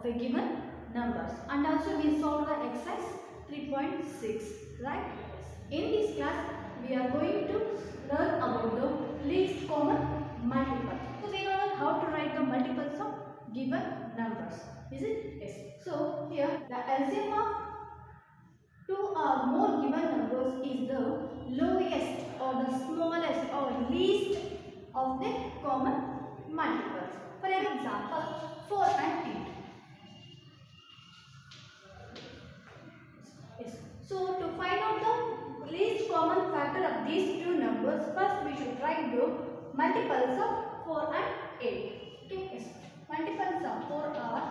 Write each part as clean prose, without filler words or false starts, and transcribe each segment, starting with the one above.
the given numbers. And also we solve the exercise 3.6, right? In this class we are going to learn about the least common multiple. So we know how to write the multiples of given numbers. Is it? Yes. So here the LCM of two or more given numbers is the lowest or the smallest or least of the common multiples. For example, 4 and 8. Yes. So to find out the least common factor of these two numbers, first we should write the multiples of 4 and 8. Okay. Yes. Multiples of 4 are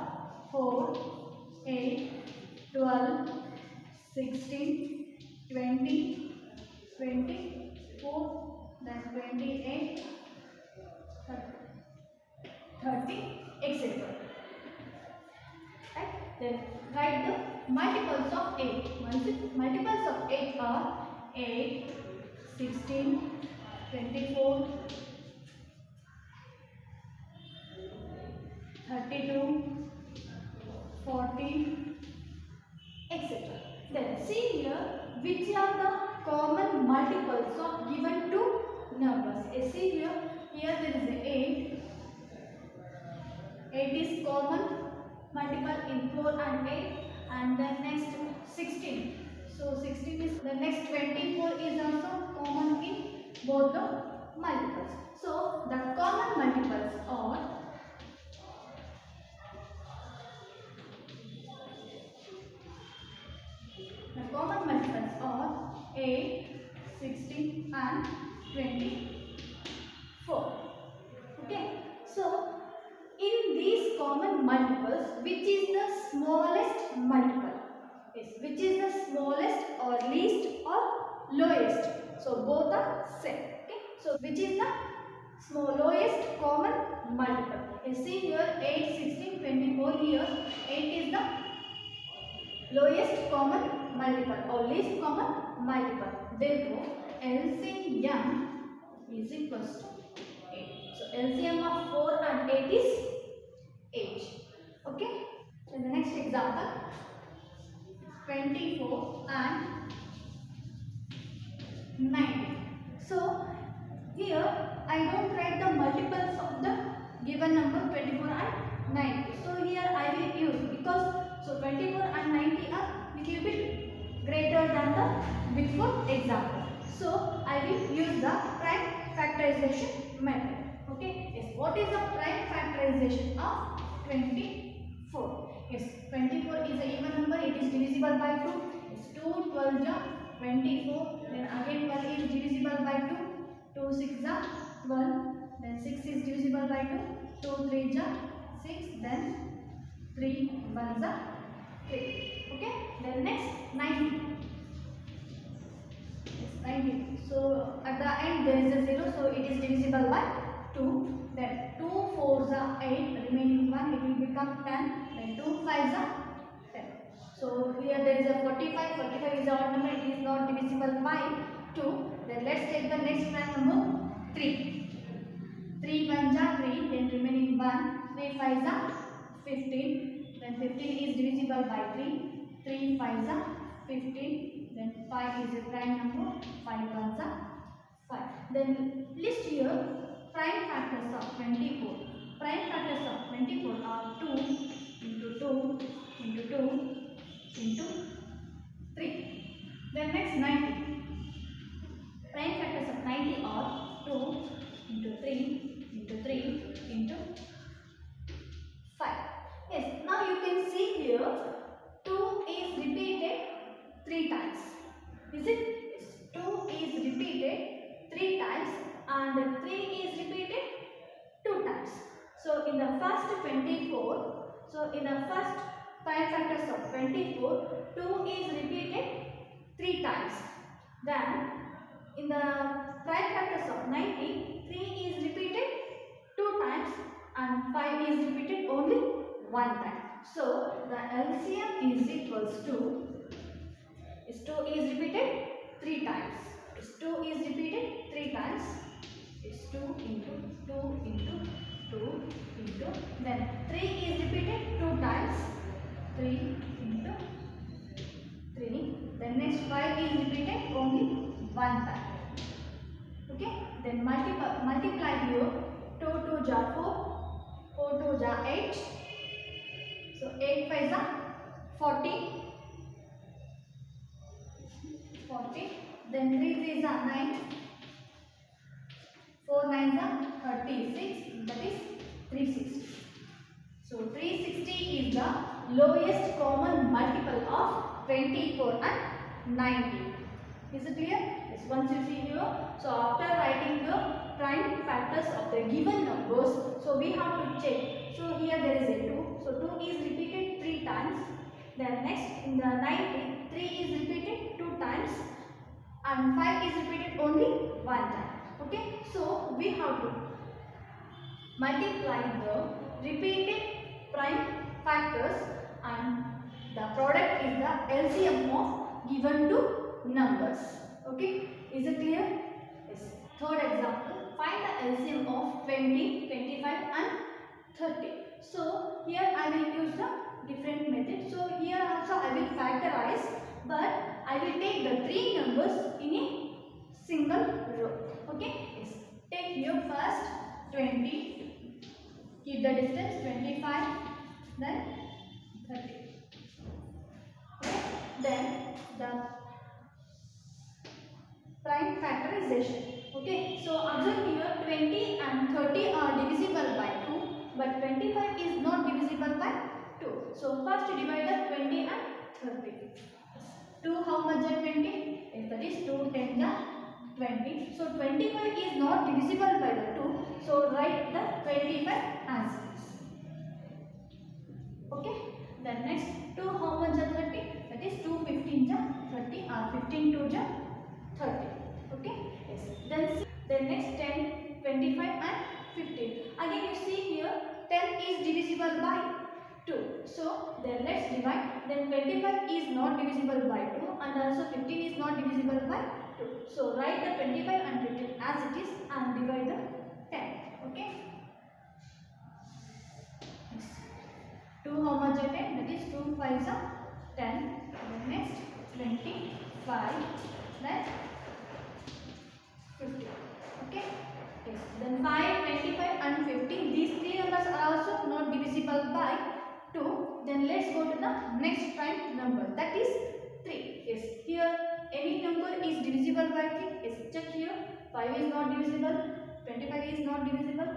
4, 8, 12, 16, 20, 24, then 28, 30, etc. Right? Then write the multiples of 8. Multiples of 8 are 8, 16, 24, 32, 40, etc. Then see here which are the common multiples of given two numbers. See here there is 8. 8 is common multiple in 4 and 8, and then next 16. So 16 is the next 24 is also common in both the multiples. So the common multiples are common multiples are 8, 16 and 24. Okay. So in these common multiples, which is the smallest multiple? Yes, which is the smallest or least or lowest? So both are same. Okay. So which is the lowest common multiple? You see here 8, 16, 24. Here 8 is the lowest common multiple or least common multiple. Therefore, LCM is equals to 8. So LCM of 4 and 8 is 8. Okay. So the next example, 24 and 90. So here I don't write the multiples of the given number 24 and 90. So here I will use, because so 24 and 90 are little bit greater than the before example. So I will use the prime factorization method. Okay. Yes. What is the prime factorization of 24? Yes. 24 is an even number. It is divisible by 2. Yes. 2 12 ja 24. Then again 12 is divisible by 2. 2 6 ja 12. Then 6 is divisible by 2. 2 3 ja 6. Then 3 1 ja 3. Okay. Then next 90. Yes, 90. So at the end there is a 0. So it is divisible by 2. Then 2 4s are 8. Remaining 1, it will become 10. Then 2 5s are 10. So here there is a 45. 45 is an odd number. It is not divisible by 2. Then let's take the next prime number 3. 3 1s are 3. Then remaining 1. 3 5s are 15. Then 15 is divisible by 3. 3 5s are 15. Then 5 is a prime number. 5 1s are 5. Then list here prime factors of 24. Prime factors of 24 are 2 into 2 into 2 into 3. Then next 90. Prime factors of 90 are 2 into 3 into 3 into 5. Yes, now you can see here 2 is repeated 3 times. Is it? Yes. 2 is repeated 3 times and 3 is repeated 2 times. So in the first 24, so in the first prime factors of 24, 2 is repeated 3 times. Then in the prime factors of 90, 3 is repeated 2 times and 5 is repeated only 1 time. So the LCM is equals to, 2 is repeated 3 times. 2 is repeated 3 times. It's 2 into 2 into 2 into, then 3 is repeated 2 times. one time. Okay, then multiply here. 2 2 ja 4, 4 2 ja 8. So 8 5 ja 40, 40. Then 3 3 ja 9, 4 9 ja 36. That is 360. So 360 is the lowest common multiple of 24 and 90. Is it clear? Yes. Once you see here, so after writing the prime factors of the given numbers, so we have to check. So here there is a 2. So 2 is repeated 3 times. Then next in the 90, 3 is repeated 2 times and 5 is repeated only 1 time. Okay. So we have to multiply the repeated prime factors and the product is the LCM of given two numbers. Okay, is it clear? Yes. Third example, find the LCM of 20, 25 and 30. So here I will use the different method. So here also I will factorize, but I will take the three numbers in a single row. Okay, yes. Take here first 20, keep the distance 25, then 30. Okay. Then the prime factorization. Okay, so observe here 20 and 30 are divisible by 2, but 25 is not divisible by 2. So first divide the 20 and 30. 2 how much are 20? Yes, that is 2 10 the 20. So 25 is not divisible by the 2. So write the 25 as is. Okay. Then next 2 how much are 30? That is 2 15 the 30 or 15 2 the 30. Okay. Yes. Then next 10, 25 and 15. Again you see here 10 is divisible by 2. So then let's divide. Then 25 is not divisible by 2 and also 15 is not divisible by 2. So write the 25 and 15 as it is and divide the 10. Okay. Yes. 2 how much are 10? That is 2 5s are 10. Then next 25. Then 50. Okay. Yes. Then 5, 25 and 50. These three numbers are also not divisible by 2. Then let's go to the next prime number. That is 3. Yes. Here any number is divisible by 3. Yes. Check here. 5 is not divisible. 25 is not divisible.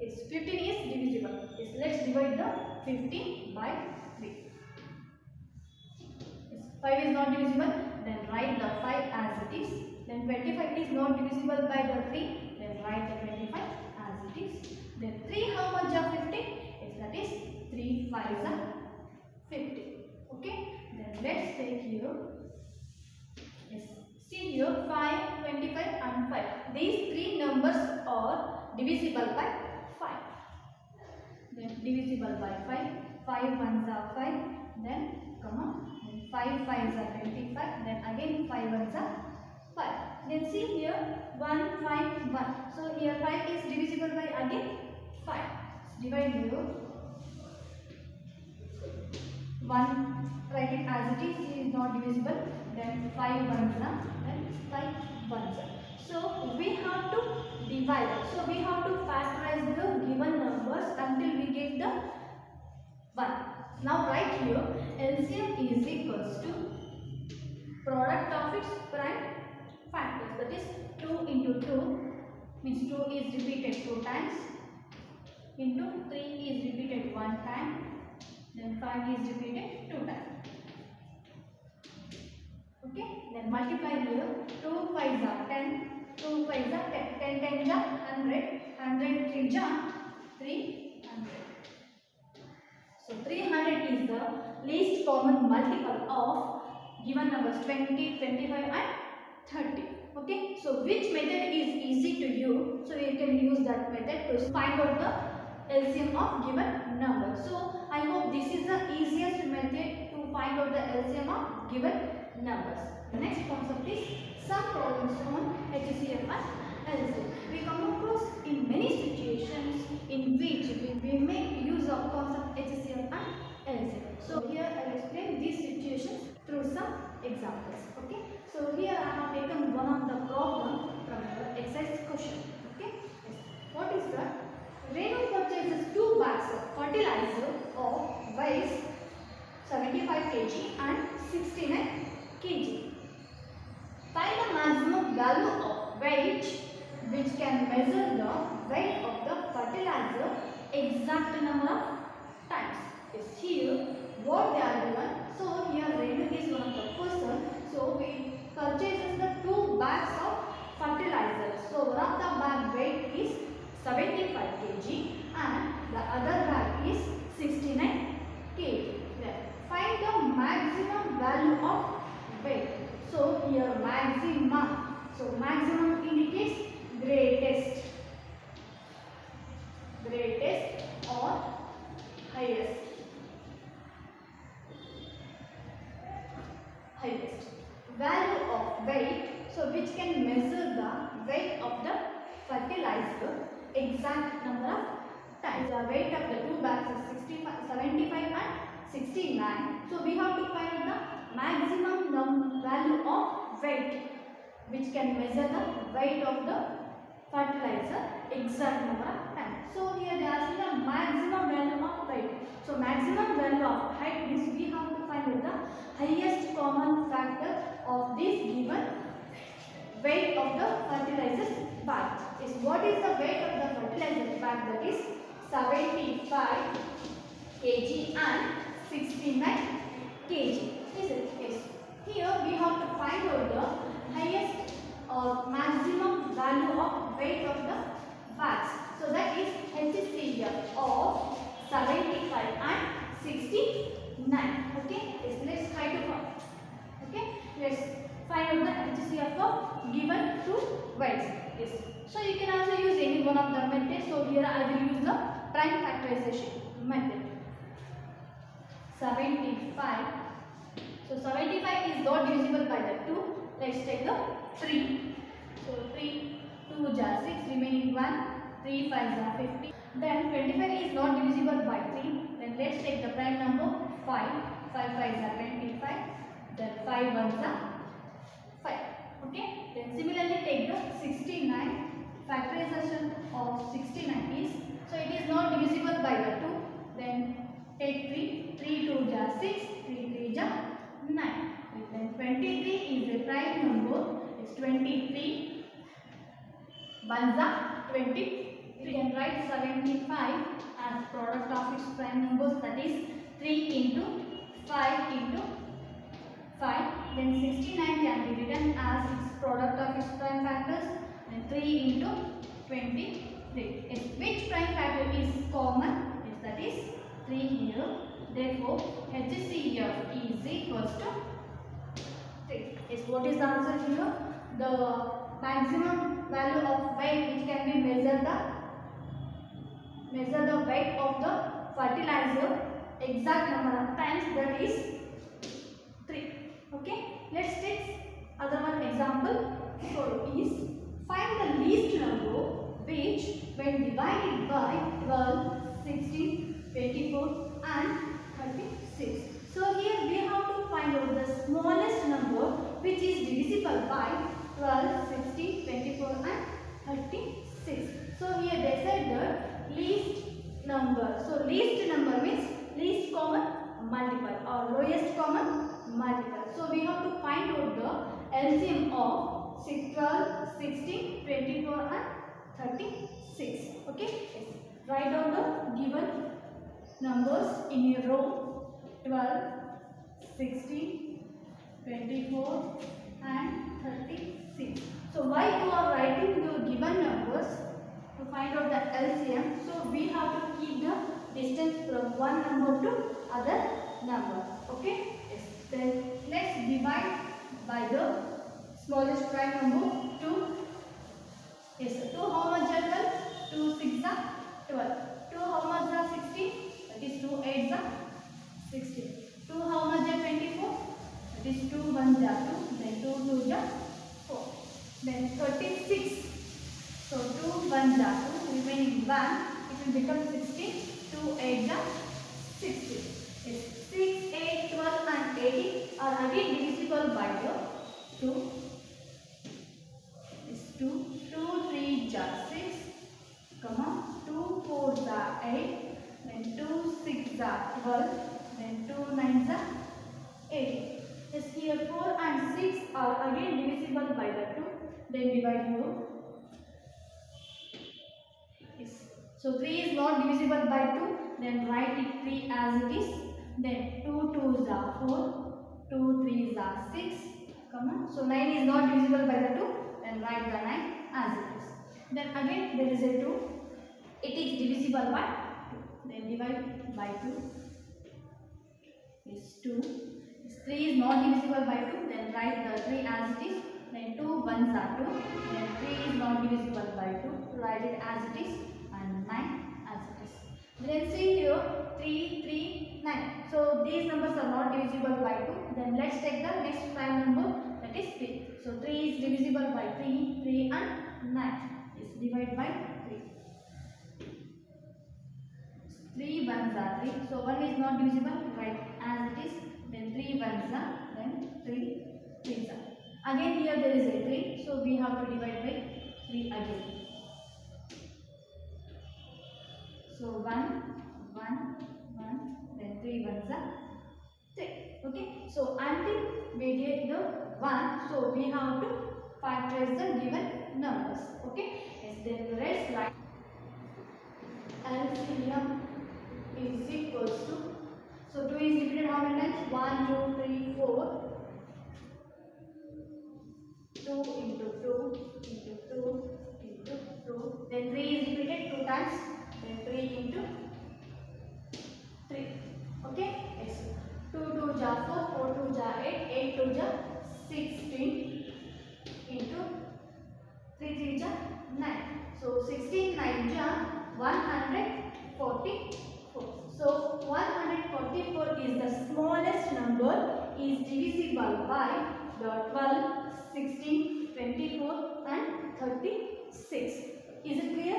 Yes. 15 is divisible. Yes. Let's divide the 15 by 3. Yes. 5 is not divisible. Then write the 5 as it is. Then 25 is not divisible by the 3. Then write the 25 as it is. Then 3 how much are 50? Yes, that is 3 5s are 50. Okay. Then let's take here. Yes. See here 5, 25 and 5. These three numbers are divisible by 5. Then divisible by 5. 5 1s are 5. Then comma. Then 5 5s are 25. Then again 5 1s are 5. Then see here 1 5 1. So here 5 is divisible by again 5. Divide here 1, write it as it is not divisible. Then 5 1s are, then 5 1s are. So we have to divide. So we have to factorize the given numbers until we get the 1. Now write here LCM is equals to product of its prime factors, that is 2 into 2 means 2 is repeated 2 times into 3 is repeated 1 time, then 5 is repeated 2 times. Okay, then multiply here 2 5s are 10, 2 5s are 10, 10 10s are 100, 100 3s are 300. So 300 is the least common multiple of given numbers 20, 25 and 30. Okay, so which method is easy to use? So you can use that method to find out the LCM of given number. So I hope this is the easiest method to find out the LCM of given numbers. The next concept is some problems on HCF and LCM. We come across in many situations in which we make use of concept HCF and LCM. So here I will explain these situations through some examples. Okay. So here I have taken one of the problem from your exercise question. Okay. Yes. What is that? Renu purchases 2 bags of fertilizer of weighs 75 kg and 69 kg. Find the maximum value of weight which can measure the weight of the fertilizer exact number of times. Is here what they are given. So here Renu is one of the person. So we purchases the 2 bags of fertilizer. So one of the bag weight is 75 kg and the other bag is 69 kg. Then find the maximum value of weight. So here maximum. So maximum indicates greatest. Greatest or highest. Highest. Value of weight. So which can measure the weight of the fertilizer exact number of times. The weight of the 2 bags is 75 and 69. So we have to find the maximum value of weight which can measure the weight of the fertilizer exact number of times. So here they are the maximum value of weight. So maximum value of height means we have to find the highest common factor of this given weight of the fertilizer bag. Is what is the weight of the fertilizer bag? That is 75 kg and 69 kg. Is it? Yes. Here we have to find out the highest or maximum value of weight of the bags. So that is HCF of 75 and 69. Okay. Yes. Let's try to find. Okay. Let's find out the HCF of given two weights. Yes. So you can also use any one of the methods. So here I will use the prime factorization method. 75. So 75 is not divisible by the 2. Let's take the 3. So 3, 2 are 6, remaining 1, 3 5 are 50. Then 25 is not divisible by 3. Then let's take the prime number 5. 5 5 are 25. Then 5 1s are 5. Okay. Then similarly take the 69. Factorization of 69 is, so it is not divisible by the 2. Then take 3. 3 2 are 6. 3 3 are 9. Then 23 is a prime number. It's 23. 1s are 20. We can write 75 as product of its prime numbers. That is 3 into 5 into 5. Then 69 can be written as its product of its prime factors. And 3 into 23. Which prime factor is common? Yes, that is 3 here. Therefore, HCF is equals to 3. Yes, what is the answer here? The maximum value of weight which can be measure the weight of the fertilizer exact number of times, that is 3. Okay. Let's take other one example. So is find the least number which when divided by 12, 16, 24 and 36. So here we have to find out the smallest number which is divisible by 12, 16, 24 and 36. So here they said the least number. So least number means least common multiple or lowest common multiple. So we have to find out the LCM of 12, 16, 24 and 36. Okay. Yes. Write down the given numbers in a row. 12, 16, 24 and 36. So why you are writing the given numbers? To find out the LCM. So we have to keep the distance from one number to other number. Okay. Yes. Then let's divide by the smallest prime number 2. Yes. 2 how much are 12? 2 6 are 12. 2 how much are 16? That is 2 8 are 16. 2 how much are 24? That is 2 1 are 2. Then 2 2 are 4. Then 36. So 2 1 are 2. Remaining 1. It will become 16. 2 8 are 16. is 6, 8, 12 and 18 are again divisible by the 2. Is 2, 2, 3 are 6, comma, 2, 4 are 8, then 2, 6 are 12, then 2, 9 are 18. Yes, here 4 and 6 are again divisible by the 2, then divide here. Yes. So 3 is not divisible by 2, then write it 3 as it is. Then 2 2s are 4, 2 3s are 6, come on. So 9 is not divisible by the 2, then write the 9 as it is. Then again there is a 2, it is divisible by 2, then divide by 2. Is 2. This 3 is not divisible by 2, then write the 3 as it is. Then 2 1s are 2, then 3 is not divisible by 2, write it as it is, and 9 as it is. Then see here 3 3 9. So these numbers are not divisible by 2. Then let's take the next prime number, that is 3. So 3 is divisible by 3, 3 and 9 is divided by 3. 3 1s are 3. So 1 is not divisible, write as it is. Then 3 1s are, then 3 3s are. Again here there is a 3, so we have to divide by 3 again. So 1 1 1, then 3 1s are 3. Okay. So until we get the 1, so we have to factorize the given numbers. Okay. Yes, then let's write LCM is equals to, so 2 is repeated how many times? 1 2 3 4, 2 into 2 into 2 into 2, then 3 is repeated 2 times, then 3 into 3. Okay. Yes. 2 2 ja 4, 4 2 ja 8, 8 2 ja 16 into 3 3 ja 9. So 16 9 ja 144. So 144 is the smallest number, is divisible by the 12, 16, 24 and 36. Is it clear?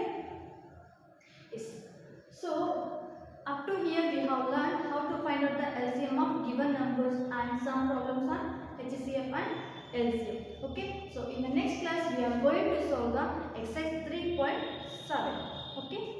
Yes. So up to here we have learned how to find out the LCM of given numbers and some problems on HCF and LCM. Okay. So in the next class we are going to solve the exercise 3.7. Okay.